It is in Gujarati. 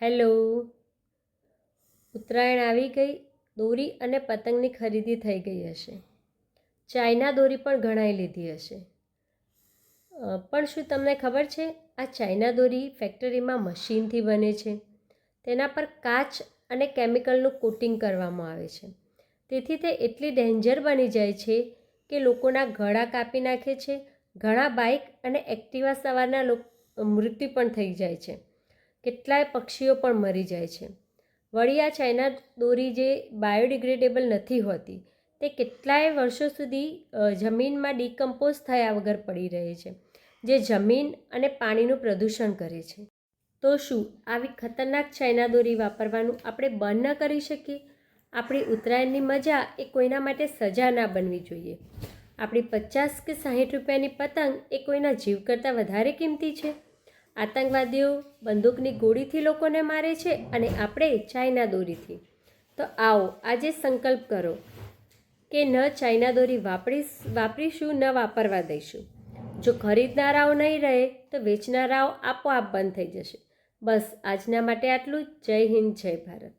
હેલો, ઉત્તરાયણ આવી ગઈ. દોરી અને પતંગની ખરીદી થઈ ગઈ હશે. ચાઇના દોરી પણ ઘણાએ લીધી હશે. પણ શું તમને ખબર છે, આ ચાઇના દોરી ફેક્ટરીમાં મશીનથી બને છે. તેના પર કાચ અને કેમિકલનું કોટિંગ કરવામાં આવે છે. તેથી તે એટલી ડેન્જર બની જાય છે કે લોકોના ગળા કાપી નાખે છે. ઘણા બાઇક અને એક્ટિવા સવારના મૃત્યુ પણ થઈ જાય છે. કેટલાય પક્ષીઓ પણ મરી જાય છે. વળી આ ચાઇના દોરી જે બાયોડિગ્રેડેબલ નથી હોતી, તે કેટલાય વર્ષો સુધી જમીનમાં ડિકમ્પોઝ થયા વગર પડી રહે છે, જે જમીન અને પાણીનું પ્રદૂષણ કરે છે. તો શું આવી ખતરનાક ચાઇના દોરી વાપરવાનું આપણે બંધ ન કરી શકીએ? આપણી ઉત્તરાયણની મજા એ કોઈના માટે સજા ના બનવી જોઈએ. આપણી 50 કે 60 રૂપિયાની પતંગ એ કોઈના જીવ કરતાં વધારે કિંમતી છે. આતંકવાદીઓ બંદૂકની ગોળીથી લોકોને મારે છે અને આપણે ચાઇના દોરીથી. તો આવો આજે સંકલ્પ કરો કે ન ચાઇના દોરી વાપરીશું, ન વાપરવા દઈશું. જો ખરીદનારાઓ નહીં રહે તો વેચનારાઓ આપોઆપ બંધ થઈ જશે. બસ આજના માટે આટલું જ. જય હિન્દ, જય ભારત.